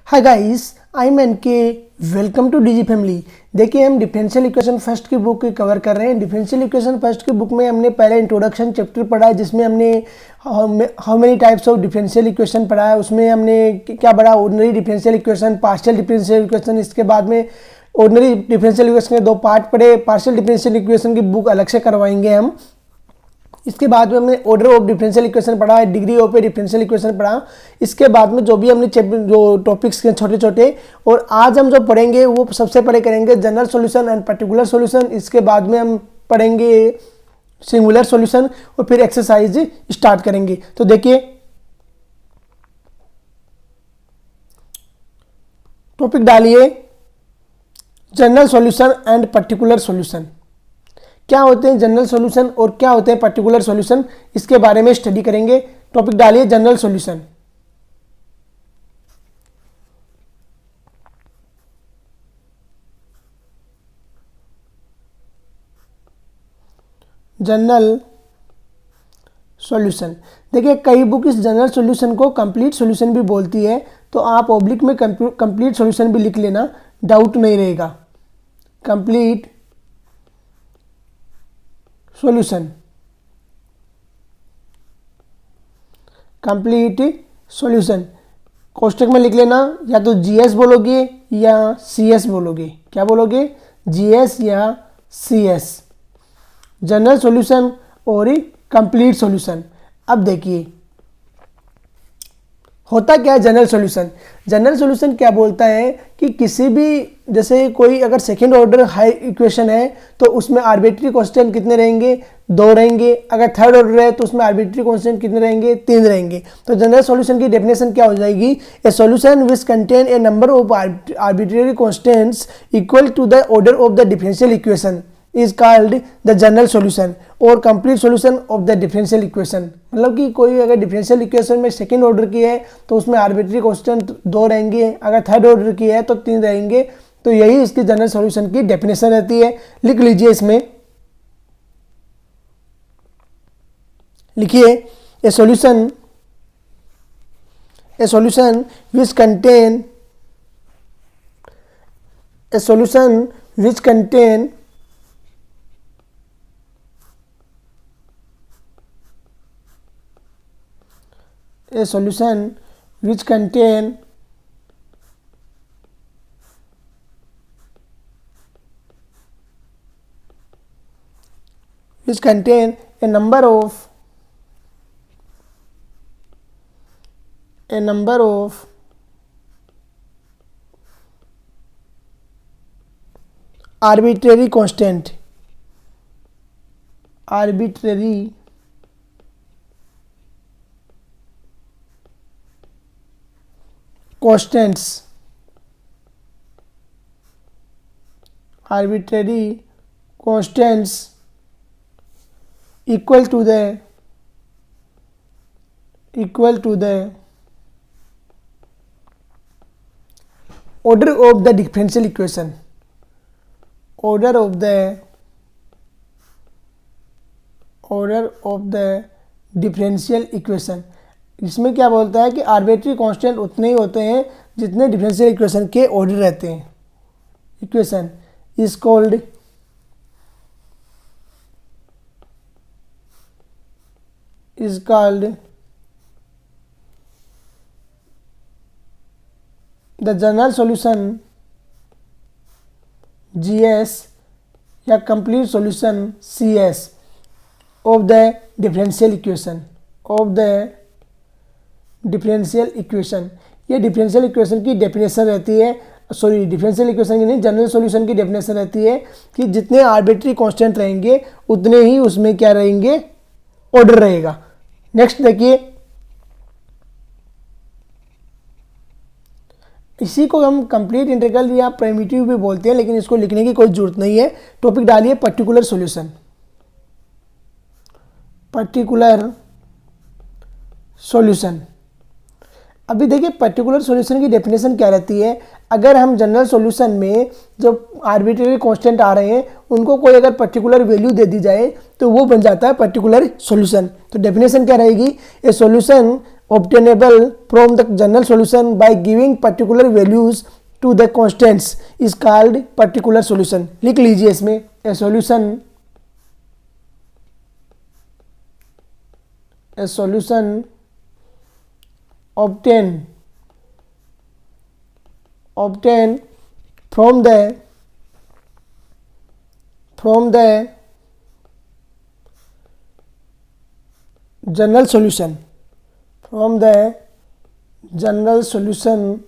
Hi guys, I am NK. Welcome to DG family. देखिए, हम differential equation first की book cover कर रहे हैं। डिफरेंशियल इक्वेशन फर्स्ट की बुक में हमने पहले इंट्रोडक्शन चैप्टर पढ़ा है, जिसमें हमने how many types of differential equation पढ़ा है। उसमें हमने क्या पढ़ा? Ordinary differential equation, partial differential equation. इसके बाद में ऑर्डिनरी डिफरेंशियल इक्वेशन के दो पार्ट पढ़े। पार्शियल डिफरेंशियल इक्वेशन की बुक अलग से करवाएंगे हम। इसके बाद में हमने ऑर्डर ऑफ डिफरेंशियल इक्वेशन पढ़ा है, degree of A differential equation पढ़ा। इसके बाद में जो भी हमने जो टॉपिक्स के छोटे छोटे, और आज हम जो पढ़ेंगे वो सबसे पहले करेंगे general solution and particular solution. इसके बाद में हम पढ़ेंगे सिंगुलर सॉल्यूशन और फिर एक्सरसाइज स्टार्ट करेंगे। तो देखिए, टॉपिक डालिए general solution and particular solution. क्या होते हैं जनरल सॉल्यूशन और क्या होते हैं पर्टिकुलर सॉल्यूशन, इसके बारे में स्टडी करेंगे। टॉपिक डालिए जनरल सॉल्यूशन। General solution. देखिए, कई बुक इस जनरल सॉल्यूशन को कंप्लीट सॉल्यूशन भी बोलती है, तो आप ऑब्लिक में कंप्लीट सॉल्यूशन भी लिख लेना, डाउट नहीं रहेगा। कंप्लीट सॉल्यूशन, कंप्लीट सॉल्यूशन कोष्टक में लिख लेना। या तो जीएस बोलोगे या सीएस बोलोगे। क्या बोलोगे? जीएस या सीएस, जनरल सॉल्यूशन और कंप्लीट सॉल्यूशन। अब देखिए, होता क्या है जनरल सॉल्यूशन? जनरल सॉल्यूशन क्या बोलता है कि किसी भी, जैसे कोई अगर सेकेंड ऑर्डर हाई इक्वेशन है तो उसमें आर्बिट्री कांस्टेंट कितने रहेंगे? 2 रहेंगे। अगर थर्ड ऑर्डर है तो उसमें आर्बिट्री कांस्टेंट कितने रहेंगे? 3 रहेंगे। तो जनरल सॉल्यूशन की डेफिनेशन क्या हो जाएगी? A solution which contain a number of arbitrary constants equal to the order of the differential equation is called the general solution और complete solution of the differential equation. मतलब कि कोई अगर differential equation में second order की है तो उसमें आर्बिट्री कांस्टेंट 2 रहेंगे। अगर थर्ड ऑर्डर की है तो 3 रहेंगे। तो यही इसकी जनरल सॉल्यूशन की डेफिनेशन रहती है। लिख लीजिए, इसमें लिखिए ए solution which contain a solution which contain a solution which contain a number of arbitrary constant, arbitrary constants, arbitrary constants equal to the order of the differential equation, order of the differential equation. इसमें क्या बोलता है कि arbitrary constant उतने ही होते हैं जितने differential equation के ऑर्डर रहते हैं। Equation is called the general solution GS या complete solution CS of the differential equation. ये डिफरेंशियल इक्वेशन की डेफिनेशन रहती है। सॉरी, डिफरेंशियल इक्वेशन की नहीं, जनरल सॉल्यूशन की डेफिनेशन रहती है कि जितने आर्बिट्री कांस्टेंट रहेंगे उतने ही उसमें क्या रहेंगे? ऑर्डर रहेगा। नेक्स्ट देखिए, इसी को हम कंप्लीट इंटीग्रल या प्रिमिटिव भी बोलते हैं, लेकिन इसको लिखने की कोई जरूरत नहीं है। टॉपिक डालिए पर्टिकुलर सॉल्यूशन। Particular solution. अभी देखिए, पर्टिकुलर सॉल्यूशन की डेफिनेशन क्या रहती है। अगर हम जनरल सॉल्यूशन में जो आर्बिट्रेरी कांस्टेंट आ रहे हैं उनको कोई अगर पर्टिकुलर वैल्यू दे दी जाए तो वो बन जाता है पर्टिकुलर सॉल्यूशन। तो डेफिनेशन क्या रहेगी? ए solution obtainable from the general solution by giving particular values to the constants is called particular solution। लिख लीजिए इसमें a solution obtained from the general solution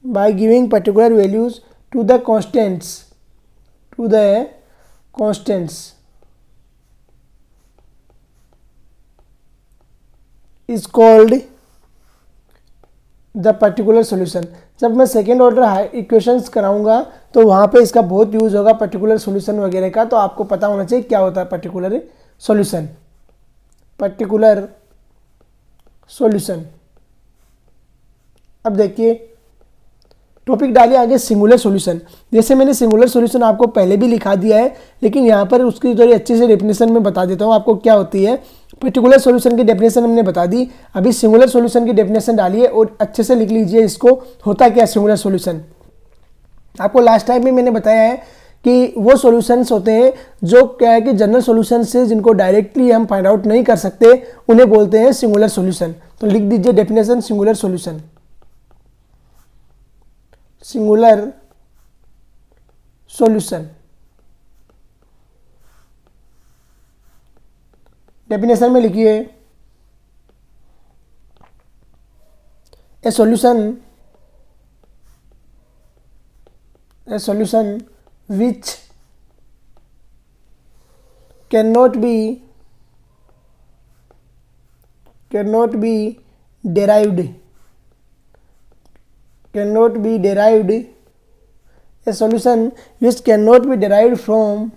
by giving particular values to the constants is called the particular solution. जब मैं second order equations कराऊंगा तो वहाँ पे इसका बहुत यूज़ होगा पर्टिकुलर सॉल्यूशन वगैरह का, तो आपको पता होना चाहिए क्या होता है पर्टिकुलर सॉल्यूशन। अब देखिए टॉपिक डालिए आगे सिंगुलर सॉल्यूशन। जैसे मैंने सिंगुलर सॉल्यूशन आपको पहले भी लिखा दिया है, लेकिन यहाँ पर उसकी थोड़ी अच्छे से डेफिनेशन में बता देता हूँ आपको क्या होती है। पर्टिकुलर सॉल्यूशन की डेफिनेशन हमने बता दी, अभी सिंगुलर सॉल्यूशन की डेफिनेशन डालिए और अच्छे से लिख लीजिए इसको होता क्या सिंगुलर सॉल्यूशन। आपको लास्ट टाइम भी मैंने बताया है कि वो सॉल्यूशंस होते हैं जो क्या है कि जनरल सॉल्यूशन से जिनको डायरेक्टली हम फाइंड आउट नहीं कर सकते उन्हें बोलते हैं सिंगुलर सॉल्यूशन। तो लिख दीजिए डेफिनेशन सिंगुलर सॉल्यूशन। डेफिनेशन में लिखिए ए solution which cannot be derived a solution which cannot be derived from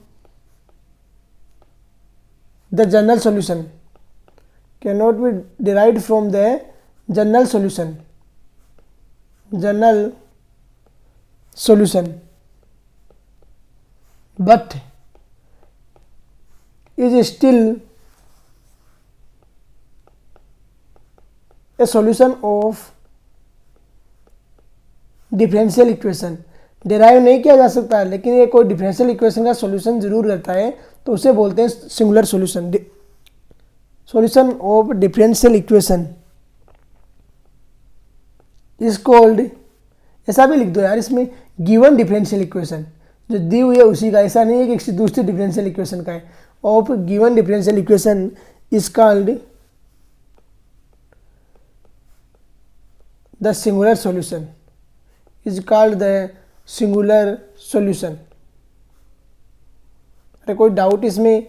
the general solution, but is still a solution of differential equation. Derive नहीं किया जा सकता है लेकिन ये कोई डिफरेंशियल इक्वेशन का सॉल्यूशन जरूर रहता है, तो उसे बोलते हैं singular solution of differential equation is called, ऐसा भी लिख दो यार इसमें, गिवन डिफरेंशियल इक्वेशन जो दी हुई है उसी का, ऐसा नहीं है कि किसी दूसरी डिफरेंशियल इक्वेशन का है। Of given differential equation is called the singular solution, अरे कोई डाउट इसमें,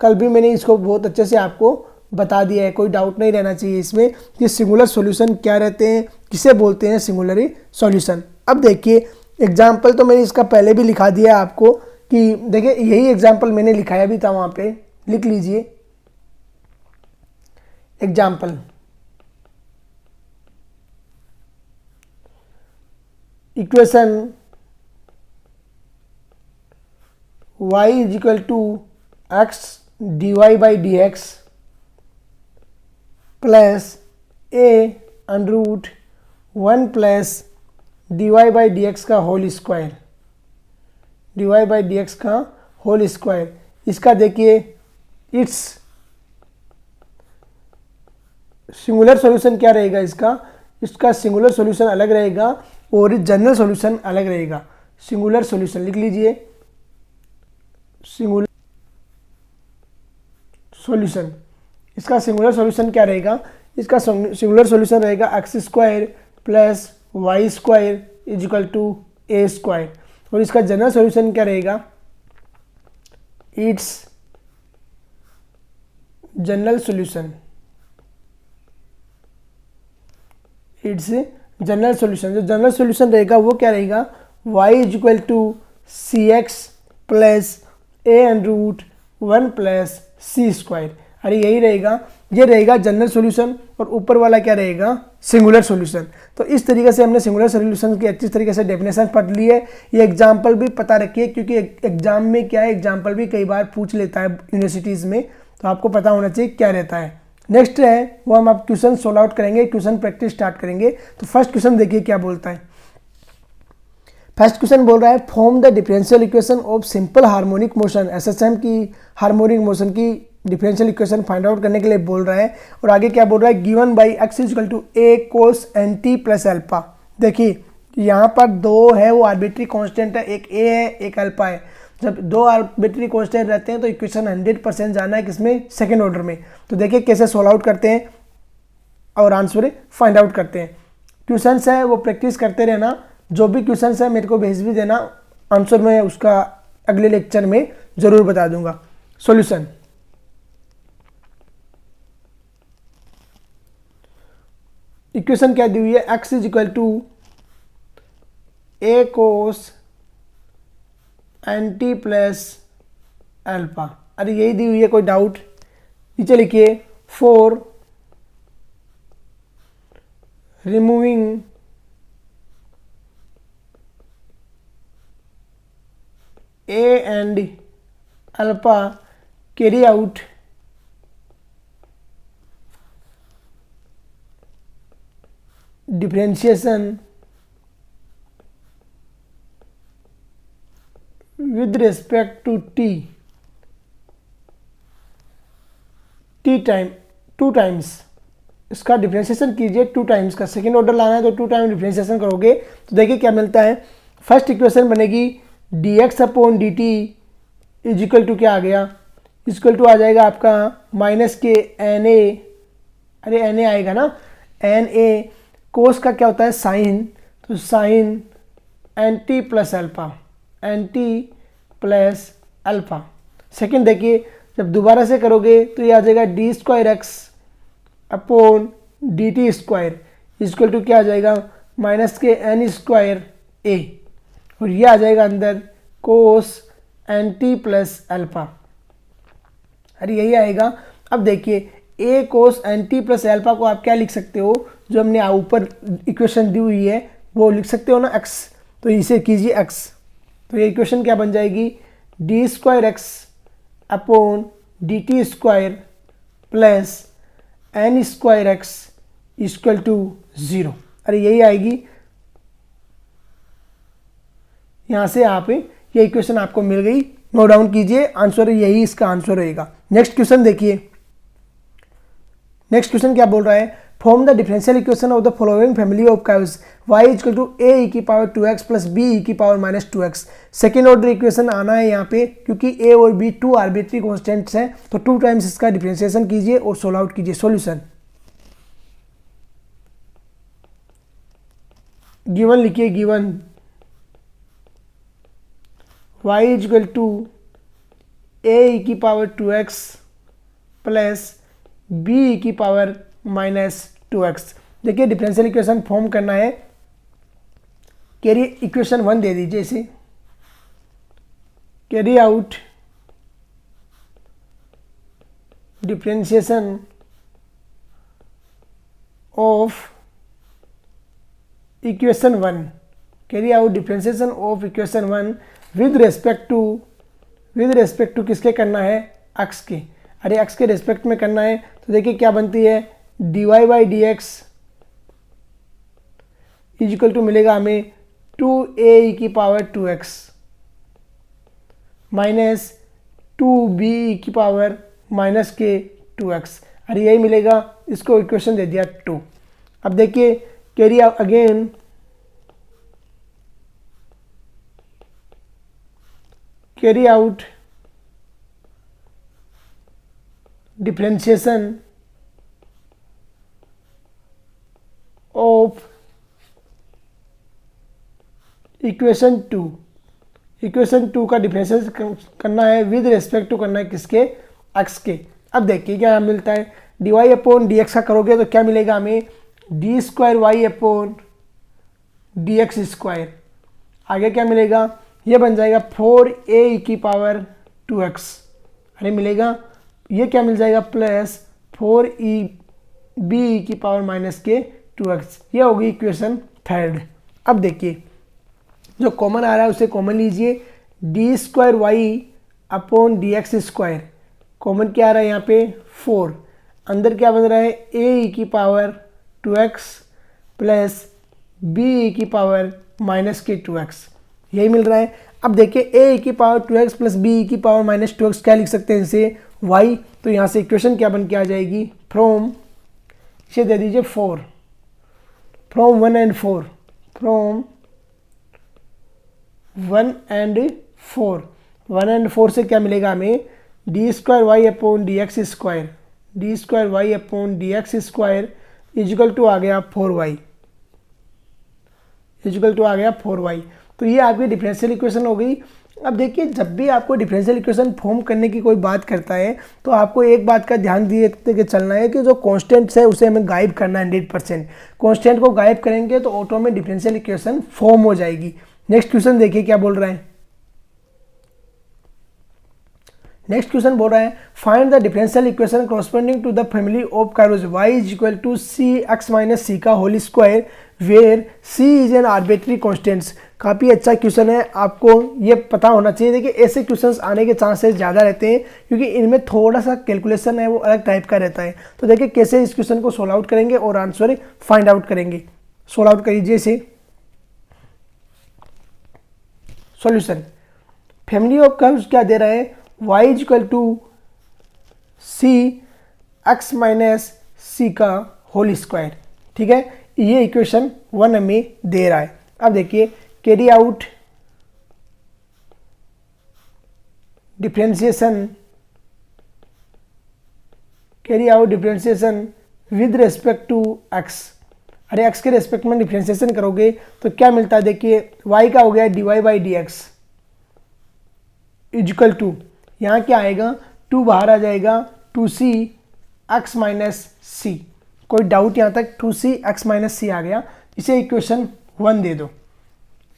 कल भी मैंने इसको बहुत अच्छे से आपको बता दिया है, कोई डाउट नहीं रहना चाहिए इसमें कि सिंगुलर सॉल्यूशन क्या रहते हैं, किसे बोलते हैं सिंगुलर सॉल्यूशन। अब देखिए एग्जाम्पल तो मैंने इसका पहले भी लिखा दिया है आपको कि देखिए यही एग्जाम्पल मैंने लिखाया भी था, वहाँ पे लिख लीजिए example. Equation y is equal to x d y by D x plus a under root 1 plus d y by D x का होल स्क्वायर, इसका देखिए इट्स सिंगुलर सॉल्यूशन क्या रहेगा, इसका सिंगुलर सॉल्यूशन अलग रहेगा और जनरल सॉल्यूशन अलग रहेगा। सिंगुलर सॉल्यूशन लिख लीजिए, सिंगुलर सॉल्यूशन, इसका सिंगुलर सॉल्यूशन क्या रहेगा, इसका सिंगुलर सॉल्यूशन रहेगा x square plus y square is equal to a square, और इसका जनरल सॉल्यूशन क्या रहेगा, इट्स जनरल सॉल्यूशन, जो जनरल सॉल्यूशन रहेगा वो क्या रहेगा, y is equal to c x plus a and root 1 plus c square. अरे यही रहेगा, ये रहेगा जनरल सॉल्यूशन और ऊपर वाला क्या रहेगा, सिंगुलर सॉल्यूशन। तो इस तरीके से हमने सिंगुलर सॉल्यूशन की अच्छी तरीके से डेफिनेशन पढ़ ली है। ये एग्जाम्पल भी पता रखिए, क्योंकि एग्जाम में क्या है, एग्जाम्पल भी कई बार पूछ लेता है यूनिवर्सिटीज़ में, तो आपको पता होना चाहिए क्या रहता है। नेक्स्ट है वो हम आप क्वेश्चन सोल्व आउट करेंगे, क्वेश्चन प्रैक्टिस स्टार्ट करेंगे। तो फर्स्ट क्वेश्चन देखिए क्या बोलता है। फर्स्ट क्वेश्चन बोल रहा है form the differential equation of simple harmonic motion. SSM की हार्मोनिक मोशन की डिफरेंशियल इक्वेशन फाइंड आउट करने के लिए बोल रहा है। और आगे क्या बोल रहा है, given by x is equal to a cos n t plus alpha. देखिए यहाँ पर दो है वो आर्बिट्री कांस्टेंट है, एक ए है एक अल्फा है। जब दो आर्बिट्री कांस्टेंट रहते हैं तो इक्वेशन 100% जाना है किसमें, सेकेंड ऑर्डर में। तो देखिए कैसे सोल्व आउट करते हैं और आंसर फाइंड आउट करते हैं। क्वेश्चंस है वो प्रैक्टिस करते रहना, जो भी क्वेश्चंस है मेरे को भेज भी देना, आंसर मैं उसका अगले लेक्चर में ज़रूर बता दूंगा। सॉल्यूशन, इक्वेशन क्या दी हुई है, x is equal to a cos n t plus alpha. अरे यही दी हुई है, कोई डाउट? नीचे लिखिए for removing a and alpha carry out differentiation with respect to t time 2 times. इसका डिफ्रेंशिएशन कीजिए 2 टाइम्स का, सेकेंड ऑर्डर लाना है तो 2 टाइम डिफ्रेंशिएशन करोगे तो देखिए क्या मिलता है। फर्स्ट इक्वेशन बनेगी dx upon dt is equal to क्या आ गया, इक्वल टू आ जाएगा आपका माइनस के एन ए, अरे एन ए आएगा ना, एन ए कोस का क्या होता है साइन, तो sine n t plus alpha, n t plus alpha. Second देखिए जब दोबारा से करोगे तो ये आ जाएगा d square x upon d t square equal to क्या आ जाएगा माइनस के एन स्क्वायर ए, और ये आ जाएगा अंदर कोस एन टी प्लस अल्फा। अरे यही आएगा। अब देखिए ए cos n t plus alpha को आप क्या लिख सकते हो, जो हमने ऊपर इक्वेशन दी हुई है वो लिख सकते हो ना एक्स, तो इसे कीजिए एक्स। तो ये इक्वेशन क्या बन जाएगी, d square x upon d t square plus n square x equal to 0। अरे यही आएगी, यहाँ से आप ये इक्वेशन आपको मिल गई, नोट डाउन कीजिए, आंसर यही इसका आंसर रहेगा। नेक्स्ट क्वेश्चन देखिए, नेक्स्ट क्वेश्चन क्या बोल रहा है, form the differential equation of the following family of curves y equal to a e की power 2x plus b e की power minus 2x। Second order equation आना है यहाँ पे, क्योंकि a और b 2 आर्बिट्री कॉन्स्टेंट्स हैं, तो 2 टाइम्स इसका डिफरेंशिएशन कीजिए और सोल्व आउट कीजिए। सॉल्यूशन, गिवन लिखिए, given y equal to a e की power 2x plus b e की पावर माइनस 2x। देखिए डिफरेंशियल इक्वेशन फॉर्म करना है, कैरी इक्वेशन 1 दे दीजिए इसे, carry out differentiation of equation 1, carry out differentiation of equation 1 with respect to किसके करना है, एक्स के। अरे एक्स के रेस्पेक्ट में करना है, तो देखिए क्या बनती है, dy by D x is equal to मिलेगा हमें 2a की पावर 2x माइनस 2b की पावर माइनस के 2x। अरे यही मिलेगा, इसको इक्वेशन दे दिया 2। अब देखिए carry out again, carry out differentiation of equation 2, equation 2 का डिफरेंशिएशन करना है विद रेस्पेक्ट टू करना है किसके, एक्स के। अब देखिए क्या मिलता है, d y upon d x का करोगे तो क्या मिलेगा हमें, d square y upon d x square. आगे क्या मिलेगा, ये बन जाएगा 4a की पावर 2x, अरे मिलेगा, ये क्या मिल जाएगा प्लस 4b की पावर माइनस के 2x, ये होगी इक्वेशन थर्ड। अब देखिए जो कॉमन आ रहा है उसे कॉमन लीजिए, d² upon dx square, common क्या आ रहा है यहाँ पे 4, अंदर क्या बन रहा है a की पावर 2x प्लस b की पावर माइनस के 2x, यही मिल रहा है। अब देखिए a की पावर 2x प्लस b की पावर माइनस 2x क्या लिख सकते हैं इसे y, तो यहाँ से इक्वेशन क्या बन के आ जाएगी, फ्रॉम, इसे दे दीजिए 4, from 1 and 4, from 1 and 4, 1 and 4 से क्या मिलेगा हमें, d² upon dx square, d² upon dx square equal to आ गया 4y, इजिकल टू आ गया 4y। तो ये आपकी डिफरेंशियल इक्वेशन हो गई। अब देखिए जब भी आपको डिफरेंशियल इक्वेशन फॉर्म करने की कोई बात करता है तो आपको एक बात का ध्यान दिए के चलना है कि जो कॉन्स्टेंट्स है उसे हमें गायब करना है 100%। कॉन्स्टेंट को गायब करेंगे तो ऑटो में डिफरेंशियल इक्वेशन फॉर्म हो जाएगी। नेक्स्ट क्वेश्चन देखिए क्या बोल रहा है, नेक्स्ट क्वेश्चन बोल रहा है find the differential equation corresponding to the family of curves y is equal to c x minus c का whole square where c is an arbitrary constants. काफ़ी अच्छा क्वेश्चन है, आपको ये पता होना चाहिए। देखिए ऐसे क्वेश्चंस आने के चांसेस ज़्यादा रहते हैं क्योंकि इनमें थोड़ा सा कैलकुलेशन है वो अलग टाइप का रहता है। तो देखिए कैसे इस क्वेश्चन को सोल्व आउट करेंगे और आंसर फाइंड आउट करेंगे। सोल्व आउट करिए इसे। सॉल्यूशन, फैमिली ऑफ कर्व्स क्या दे रहा है, y is equal to c x minus c का होल स्क्वायर, ठीक है, ये इक्वेशन 1 हमें दे रहा है। अब देखिए carry out differentiation, carry out differentiation with respect to x, अरे x के रेस्पेक्ट में डिफरेंशिएशन करोगे तो क्या मिलता है, देखिए y का हो गया dy by D x is equal to, यहाँ क्या आएगा 2 बाहर आ जाएगा 2c एक्स माइनस सी, कोई डाउट यहाँ तक 2c एक्स माइनस सी आ गया, इसे इक्वेशन 1 दे दो।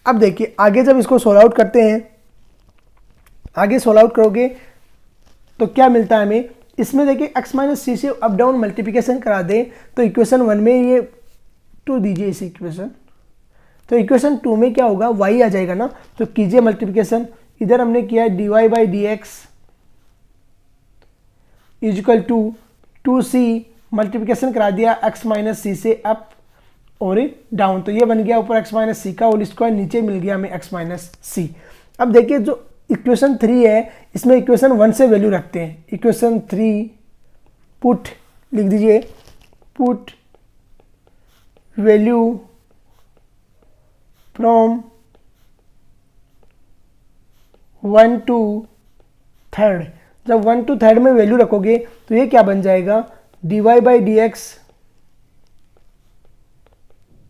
अब देखिए आगे जब इसको सोल्व आउट करते हैं, आगे सोल्व आउट करोगे तो क्या मिलता है हमें, इसमें देखिए x माइनस सी से अप डाउन मल्टीप्लिकेशन करा दे तो इक्वेशन 1 में ये 2 दीजिए इस इक्वेशन, तो इक्वेशन 2 में क्या होगा y आ जाएगा ना, तो कीजिए मल्टीप्लिकेशन, इधर हमने किया है dy by D x is equal to 2c multiplication करा दिया x माइनस सी से अप और डाउन, तो ये बन गया ऊपर x माइनस सी का होल स्क्वायर, नीचे मिल गया हमें x माइनस सी। अब देखिए जो इक्वेशन 3 है इसमें इक्वेशन 1 से वैल्यू रखते हैं, इक्वेशन 3 पुट लिख दीजिए, put value from 1 to 3rd, जब 1 to 3rd में वैल्यू रखोगे तो ये क्या बन जाएगा dy by D x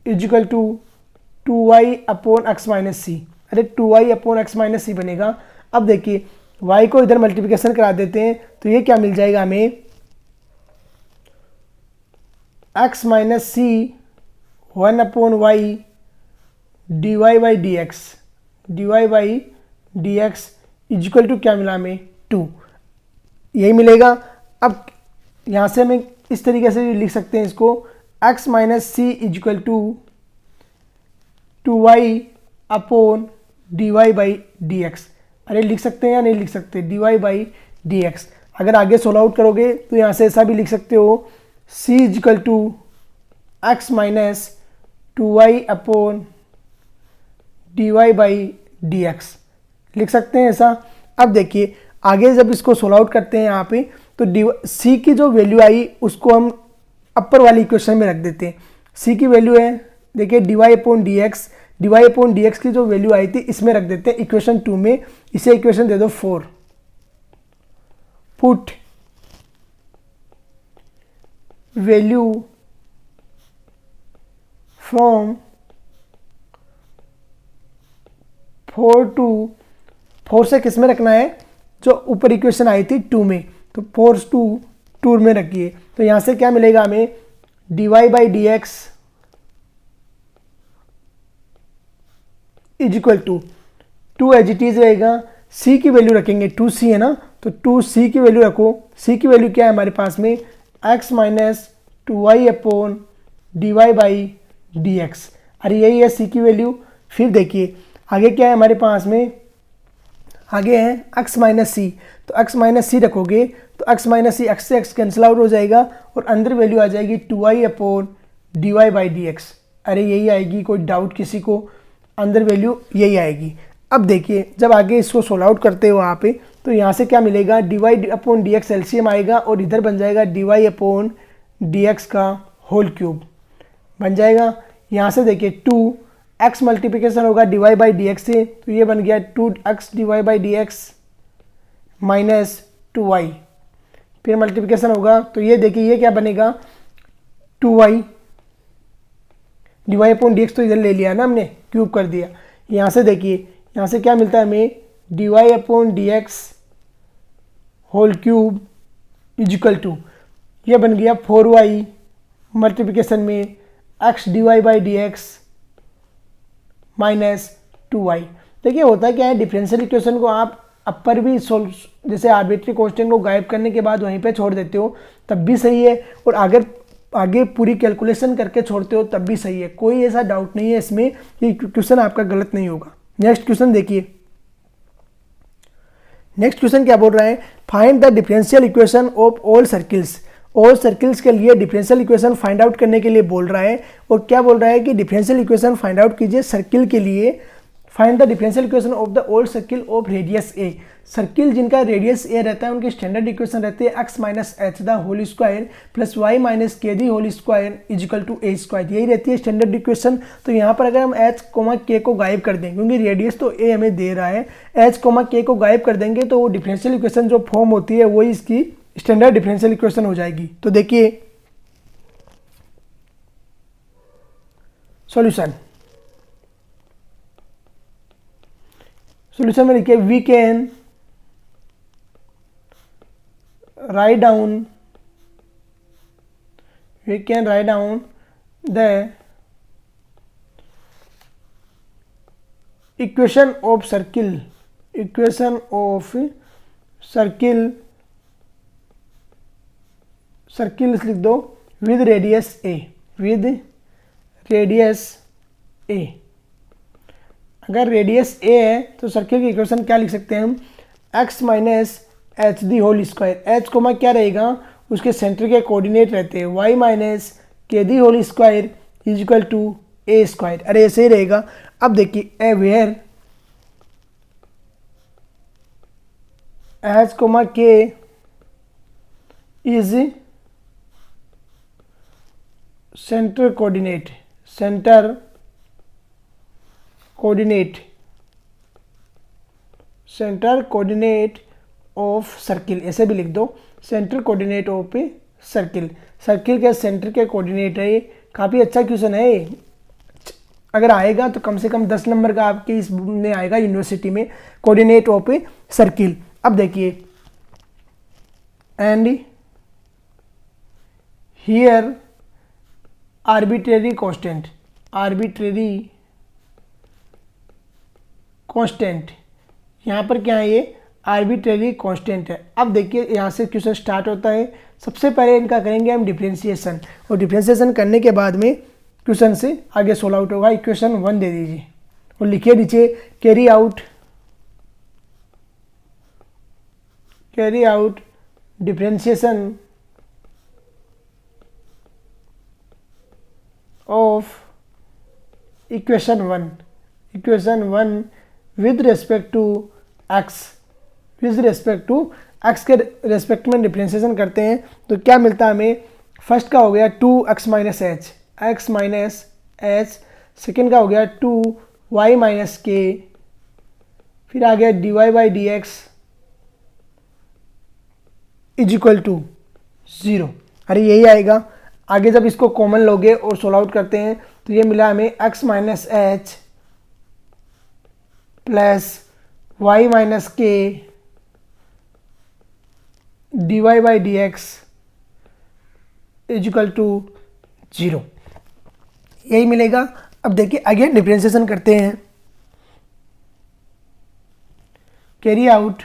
is equal to 2y upon x minus c, अरे 2y अपॉन एक्स माइनस सी बनेगा। अब देखिए y को इधर मल्टीप्लिकेशन करा देते हैं तो ये क्या मिल जाएगा हमें x minus c 1 upon y dy by D x, dy by D x is equal to क्या मिला हमें 2, यही मिलेगा। अब यहाँ से हमें इस तरीके से लिख सकते हैं इसको x minus c is equal to 2y upon d y by D x, अरे लिख सकते हैं या नहीं लिख सकते dy बाई डी एक्स। अगर आगे सोल्व आउट करोगे तो यहाँ से ऐसा भी लिख सकते हो c is equal to x minus 2y upon d y by D x, लिख सकते हैं ऐसा। अब देखिए आगे जब इसको सोल्व आउट करते हैं यहाँ पे तो c की जो वैल्यू आई उसको हम अपर वाली इक्वेशन में रख देते हैं। c की वैल्यू है देखिए dy upon d x, dy upon d x की जो वैल्यू आई थी इसमें रख देते हैं इक्वेशन 2 में, इसे इक्वेशन दे दो 4, पुट वैल्यू फ्रॉम 4 to 4 से किस में रखना है, जो ऊपर इक्वेशन आई थी 2 में, तो 4 to 2 में रखिए। तो यहाँ से क्या मिलेगा हमें dy by D x is equal to as it is रहेगा, सी की वैल्यू रखेंगे 2c है ना, तो 2c की वैल्यू रखो। सी की वैल्यू क्या है हमारे पास में, x minus 2y upon dy by D x. अरे यही है सी की वैल्यू। फिर देखिए आगे क्या है हमारे पास में, आगे है x माइनस सी, तो x माइनस सी रखोगे तो x माइनस सी x से x कैंसिल आउट हो जाएगा और अंदर वैल्यू आ जाएगी 2y upon d y by D x. अरे यही आएगी, कोई डाउट किसी को, अंदर वैल्यू यही आएगी। अब देखिए जब आगे इसको सोल्व आउट करते हो वहाँ पे, तो यहाँ से क्या मिलेगा, d y upon d x LCM आएगा और इधर बन जाएगा d y upon d x का होल क्यूब बन जाएगा। यहाँ से देखिए 2x मल्टीप्लिकेशन होगा d y by D x से, तो ये बन गया 2x d y by D x minus 2y। फिर मल्टीप्लिकेशन होगा तो ये देखिए ये क्या बनेगा, 2y d y upon d x तो इधर ले लिया ना हमने, क्यूब कर दिया। यहाँ से देखिए यहाँ से क्या मिलता है हमें, d y upon d x whole cube is equal to, ये बन गया 4y मल्टीप्लिकेशन में x d y by D x minus 2y। देखिए होता क्या है, डिफरेंशियल इक्वेशन को आप अपर भी सोल्व, जैसे आर्बिट्री कांस्टेंट को गायब करने के बाद वहीं पे छोड़ देते हो तब भी सही है, और अगर आगे पूरी कैलकुलेशन करके छोड़ते हो तब भी सही है। कोई ऐसा डाउट नहीं है इसमें कि क्वेश्चन आपका गलत नहीं होगा। नेक्स्ट क्वेश्चन देखिए, नेक्स्ट क्वेश्चन क्या बोल रहा है, find the differential equation of all circles. All circles के लिए डिफरेंशियल इक्वेशन फाइंड आउट करने के लिए बोल रहा है, और क्या बोल रहा है कि डिफरेंशियल इक्वेशन फाइंड आउट कीजिए सर्किल के लिए। Find the differential equation of the all circle of radius a. Circle जिनका रेडियस ए रहता है उनकी स्टैंडर्ड इक्वेशन रहती है x minus h the whole square plus y minus k the whole square equal to a square, यही रहती है standard equation. तो यहाँ पर अगर हम h कोमा के को गायब कर दें, क्योंकि रेडियस तो ए हमें दे रहा है, h कोमा के को गायब कर देंगे तो वो डिफरेंशियल इक्वेशन जो फॉर्म होती है वही इसकी स्टैंडर्ड डिफरेंशियल इक्वेशन हो जाएगी। तो देखिए सॉल्यूशन, सॉल्यूशन में लिखिए we can write down the equation of circle लिख दो with radius a। अगर रेडियस a है तो सर्किल की इक्वेशन क्या लिख सकते हैं हम, x minus h the whole square, h comma क्या रहेगा, उसके सेंटर के कोऑर्डिनेट रहते हैं y minus k the whole square is equal to a square. अरे ऐसे ही रहेगा। अब देखिए a where h comma k is centre coordinate of circle, ऐसे भी लिख दो centre coordinate of circle. Circle के सेंटर के कोऑर्डिनेट है, ये काफ़ी अच्छा क्वेश्चन है। अगर आएगा तो कम से कम 10 नंबर का आपके इस में आएगा यूनिवर्सिटी में, कोऑर्डिनेट ऑफ सर्किल। अब देखिए एंड हियर आर्बिट्रेरी कांस्टेंट, यहाँ पर क्या है, ये आर्बिट्रेरी कांस्टेंट है। अब देखिए यहाँ से क्वेश्चन स्टार्ट होता है। सबसे पहले इनका करेंगे हम डिफरेंशिएशन, और डिफरेंशिएशन करने के बाद में क्वेश्चन से आगे सोल्व आउट होगा। इक्वेशन 1 दे दीजिए और लिखिए नीचे carry out differentiation of equation 1 with respect to x के रेस्पेक्ट में डिफरेंशिएशन करते हैं तो क्या मिलता है हमें। फर्स्ट का हो गया 2x माइनस एच, सेकेंड का हो गया 2y माइनस के, फिर आ गया dy by D x is equal to 0। अरे यही आएगा। आगे जब इसको कॉमन लोगे और सोल्व आउट करते हैं तो ये मिला हमें x minus h plus y minus k dy by D x is equal to 0, यही मिलेगा। अब देखिए आगे डिफरेंशिएशन करते हैं। कैरी आउट,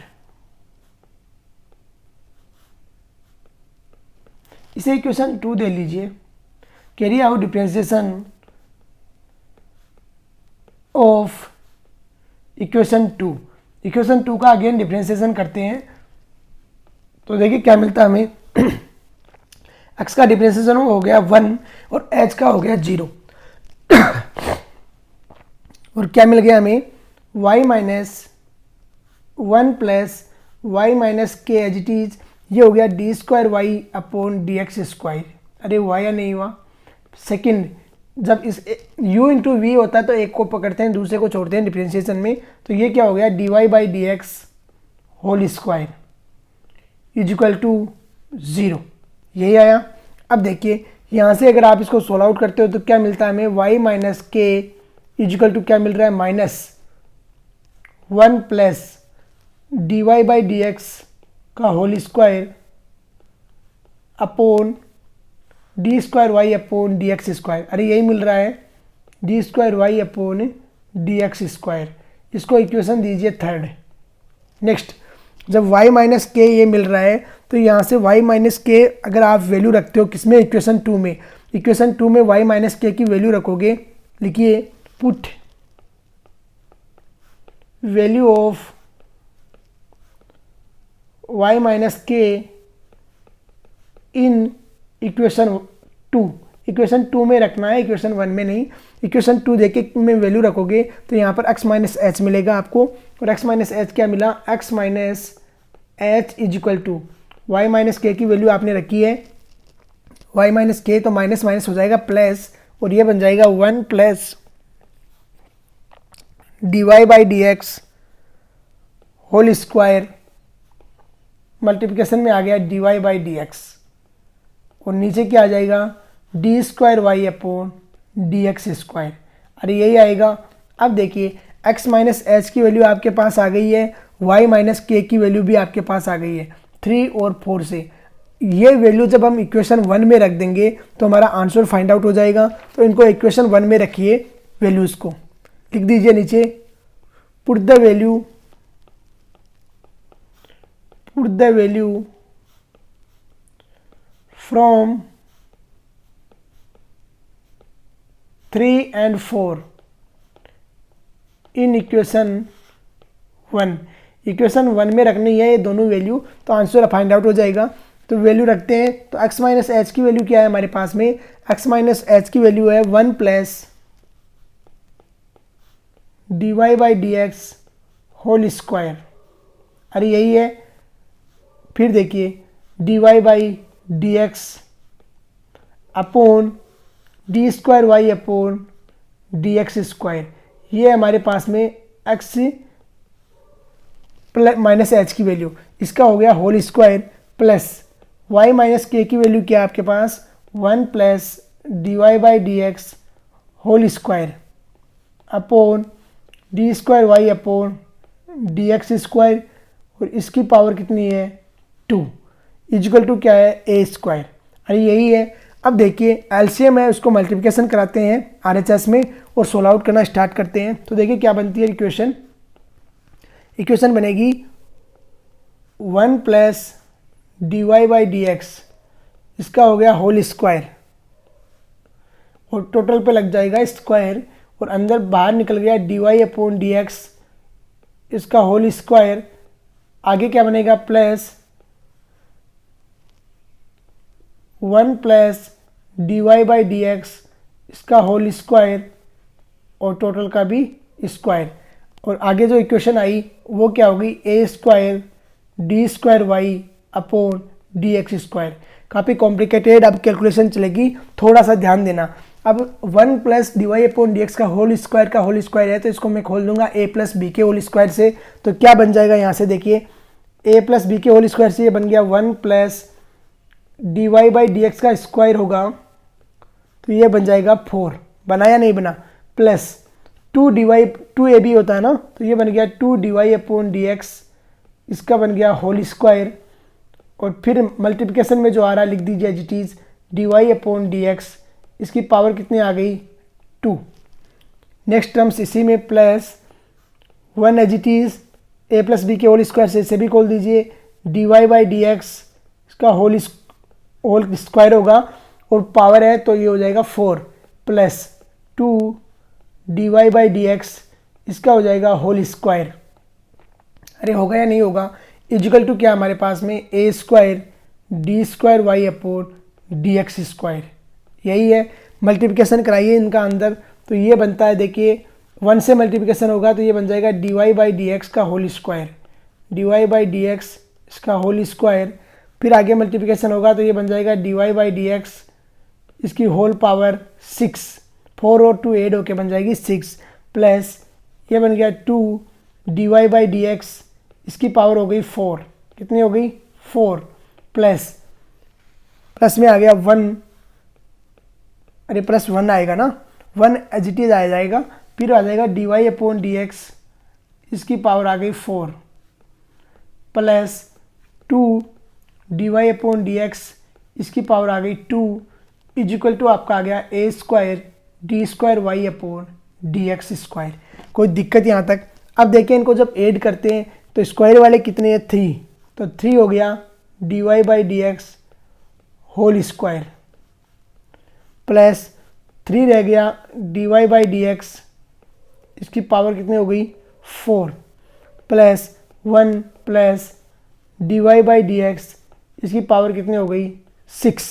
इसे इक्वेशन 2 दे लीजिए, carry out differentiation of equation 2। Equation 2 का अगेन डिफरेंशिएशन करते हैं तो देखिए क्या मिलता है हमें। x का डिफरेंशिएशन हो गया 1 और h का हो गया 0 और क्या मिल गया हमें, y minus 1 plus y minus k as it is, ये हो गया d square y upon d x square. अरे हुआ या नहीं हुआ? सेकंड, जब इस u इंटू वी होता है तो एक को पकड़ते हैं दूसरे को छोड़ते हैं डिफरेंशिएशन में, तो ये क्या हो गया d y by D x whole square is equal to 0, यही आया। अब देखिए यहाँ से अगर आप इसको सोल्व आउट करते हो तो क्या मिलता है हमें, y minus k is equal to क्या मिल रहा है, minus 1 plus d y by D x का whole square upon d square y upon d x square. अरे यही मिल रहा है, d square y upon d x square. इसको इक्वेशन दीजिए थर्ड। नेक्स्ट, जब y माइनस के ये मिल रहा है तो यहाँ से y माइनस के अगर आप वैल्यू रखते हो किसमें, इक्वेशन 2 में, इक्वेशन 2 में y माइनस के की वैल्यू रखोगे, लिखिए put value of y minus के इन इक्वेशन 2। इक्वेशन 2 में रखना है, इक्वेशन 1 में नहीं। इक्वेशन 2 देके में वैल्यू रखोगे तो यहाँ पर x माइनस एच मिलेगा आपको, और x माइनस एच क्या मिला, x minus h is equal to y minus k की वैल्यू आपने रखी है, y माइनस के तो माइनस माइनस हो जाएगा प्लस, और ये बन जाएगा 1 plus d y by D x whole square, multiplication में आ गया d y by D x, और नीचे क्या आ जाएगा, d square y upon d x square. अरे यही आएगा। अब देखिए x माइनस एच की वैल्यू आपके पास आ गई है, y माइनस के की वैल्यू भी आपके पास आ गई है 3 और 4 से। ये वैल्यू जब हम इक्वेशन 1 में रख देंगे तो हमारा आंसर फाइंड आउट हो जाएगा। तो इनको इक्वेशन 1 में रखिए, वैल्यूज़ को लिख दीजिए नीचे, put the value from 3 and 4 in equation 1। Equation 1 में रखनी है ये दोनों वैल्यू, तो आंसर फाइंड आउट हो जाएगा। तो वैल्यू रखते हैं, तो x माइनस एच की वैल्यू क्या है हमारे पास में, x माइनस एच की वैल्यू है 1 plus d y by D x whole square. अरे यही है। फिर देखिए d y by D x upon d square y upon d x square, ये हमारे पास में x प्लस माइनस एच की वैल्यू, इसका हो गया whole square plus y minus k की वैल्यू क्या है आपके पास, 1 plus d y by D x whole square upon d square y upon d x square, और इसकी पावर कितनी है 2 इक्वल टू क्या है ए स्क्वायर। अरे यही है। अब देखिए एलसीएम है, उसको मल्टीप्लिकेशन कराते हैं आरएचएस में और सोल्व आउट करना स्टार्ट करते हैं। तो देखिए क्या बनती है इक्वेशन बनेगी 1 plus d y by D x, इसका हो गया होल स्क्वायर, और टोटल पे लग जाएगा स्क्वायर, और अंदर बाहर निकल गया d y upon d x, इसका होल स्क्वायर। आगे क्या बनेगा, plus 1 plus d y by D x, इसका होल स्क्वायर, और टोटल का भी स्क्वायर। और आगे जो इक्वेशन आई वो क्या होगी, a square d square y upon d x square. काफ़ी कॉम्प्लिकेटेड अब कैलकुलेशन चलेगी, थोड़ा सा ध्यान देना। अब 1 plus d y upon d x का होल स्क्वायर है, तो इसको मैं खोल दूंगा ए प्लस बी के होल स्क्वायर से। तो क्या बन जाएगा यहाँ से, देखिए ए प्लस बी के होल स्क्वायर से ये बन गया 1 plus d y by D x का स्क्वायर होगा, तो ये बन जाएगा 4, बना या नहीं बना, प्लस 2 ए बी होता है ना, तो ये बन गया 2 d y upon d x, इसका बन गया होल स्क्वायर, और फिर मल्टीप्लिकेशन में जो आ रहा है लिख दीजिए as it is d y upon d x, इसकी पावर कितनी आ गई 2। नेक्स्ट टर्म्स इसी में plus 1 as it is a plus b के होल स्क्वायर से इसे भी खोल दीजिए, d y by D x इसका होल स्क्वायर होगा और पावर है तो ये हो जाएगा 4 plus 2 d y by D x इसका हो जाएगा होल स्क्वायर। अरे होगा या नहीं होगा, इजिकल टू क्या हमारे पास में a square d square y upon d x square, यही है। मल्टीप्लिकेशन कराइए इनका अंदर तो ये बनता है, देखिए 1 से मल्टीप्लिकेशन होगा तो ये बन जाएगा d y by D x का whole square, d y by D x इसका होल स्क्वायर। फिर आगे मल्टीप्लिकेशन होगा तो ये बन जाएगा d y by D x इसकी होल पावर 6, 4 और 2 ऐड होके बन जाएगी 6 प्लस ये बन गया 2 d y by D x इसकी पावर हो गई 4, कितनी हो गई 4 प्लस प्लस में आ गया 1, अरे प्लस 1 आएगा ना, 1 एज इट इज आ जाएगा। फिर आ जाएगा d y upon d x इसकी पावर आ गई 4 plus 2 d y upon d x इसकी पावर आ गई 2 इज इक्वल टू आपका आ गया a square d square y upon d x square. कोई दिक्कत यहाँ तक? अब देखिए इनको जब ऐड करते हैं तो स्क्वायर वाले कितने हैं 3, तो 3 हो गया d y by D x whole square plus 3 रह गया d y by D x इसकी पावर कितनी हो गई 4 plus 1 plus d y by D x इसकी पावर कितनी हो गई 6,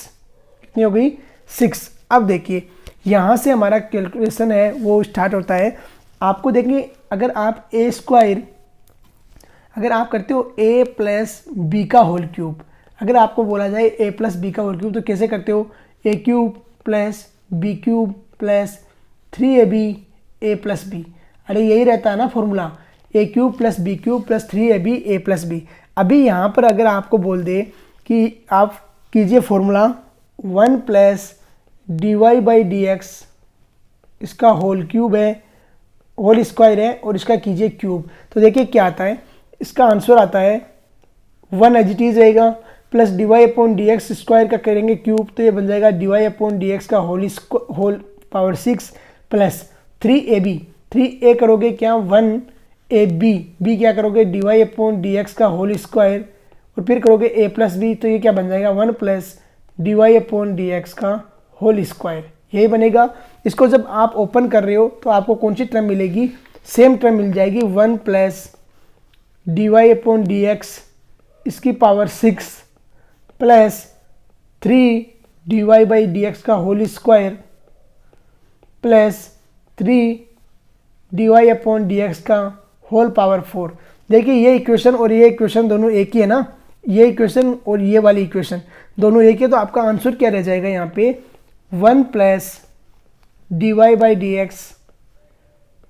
कितनी हो गई 6। अब देखिए यहाँ से हमारा कैलकुलेशन है वो स्टार्ट होता है। आपको देखिए अगर आप ए स्क्वायर अगर आप करते हो ए प्लस बी का होल क्यूब, अगर आपको बोला जाए ए प्लस बी का होल क्यूब तो कैसे करते हो, a cube plus b cube plus 3ab a plus b, अरे यही रहता है ना formula, a cube plus b cube plus 3ab a plus b. अभी यहाँ पर अगर आपको बोल दे कि आप कीजिए formula 1 plus d y by D x इसका होल क्यूब है, होल स्क्वायर है और इसका कीजिए क्यूब, तो देखिए क्या आता है, इसका आंसर आता है 1 एज इट इज रहेगा plus d y upon d x square का करेंगे क्यूब तो ये बन जाएगा d y upon d x का whole power 6 plus 3ab, 3a करोगे क्या 1ab, b क्या करोगे d y upon d x का होल स्क्वायर और फिर करोगे a प्लस बी तो ये क्या बन जाएगा 1 plus d y upon d x का होल स्क्वायर, यही बनेगा। इसको जब आप ओपन कर रहे हो तो आपको कौन सी टर्म मिलेगी, सेम टर्म मिल जाएगी 1 plus d y upon d x इसकी power 6 plus 3 d y by D x का whole square plus 3 d y upon d x का होल पावर 4। देखिए ये इक्वेशन और ये इक्वेशन दोनों एक ही है ना, ये इक्वेशन और ये वाली इक्वेशन दोनों एक है, तो आपका आंसर क्या रह जाएगा यहाँ पे 1 plus d y by D x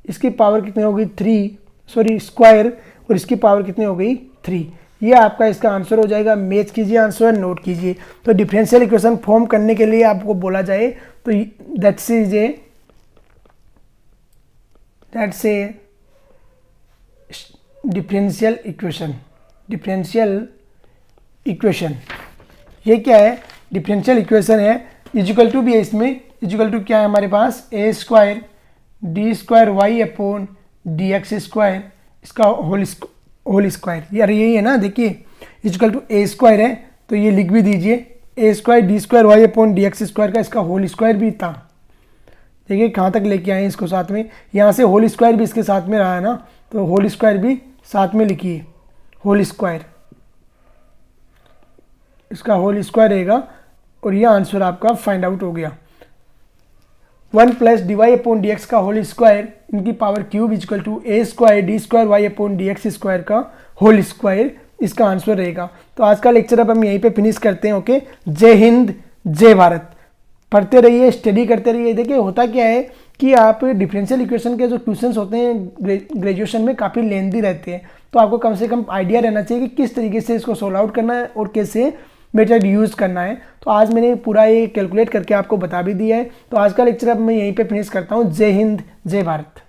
इसकी पावर कितनी हो गई 3 स्क्वायर और इसकी पावर कितनी हो गई 3, ये आपका इसका आंसर हो जाएगा। मैच कीजिए आंसर नोट कीजिए। तो डिफरेंशियल इक्वेशन फॉर्म करने के लिए आपको बोला जाए तो दैट्स ए डिफरेंशियल इक्वेशन, ये क्या है, डिफरेंशियल इक्वेशन है। इजिकल टू भी है इसमें, इजिकल टू क्या है हमारे पास a square d square y upon d x square इसका होल स्क्वायर, यार यही है ना। देखिए इजिकल टू ए स्क्वायर है तो ये लिख भी दीजिए a square d square y upon d x square का इसका होल स्क्वायर भी था। देखिए कहाँ तक लेके आए इसको साथ में, यहाँ से होल स्क्वायर भी इसके साथ में रहा है ना, तो होल स्क्वायर भी साथ में लिखिए, होल स्क्वायर इसका होल स्क्वायर रहेगा और यह आंसर आपका फाइंड आउट हो गया। 1 plus d y upon d x का होल स्क्वायर इनकी power cube is equal to a square d square y upon d x square का होल स्क्वायर, इसका आंसर रहेगा। तो आज का लेक्चर अब हम यहीं पे फिनिश करते हैं। ओके, जय हिंद जय भारत। पढ़ते रहिए, स्टडी करते रहिए। देखिए होता क्या है कि आप डिफरेंशियल इक्वेशन के जो क्वेश्चंस होते हैं ग्रेजुएशन में काफ़ी लेंदी रहते हैं, तो आपको कम से कम आइडिया रहना चाहिए कि किस तरीके से इसको सोल्व आउट करना है और कैसे मेथड यूज़ करना है। तो आज मैंने पूरा ये कैलकुलेट करके आपको बता भी दिया है। तो आज का लेक्चर अब मैं यहीं पे फिनिश करता हूँ। जय हिंद जय भारत।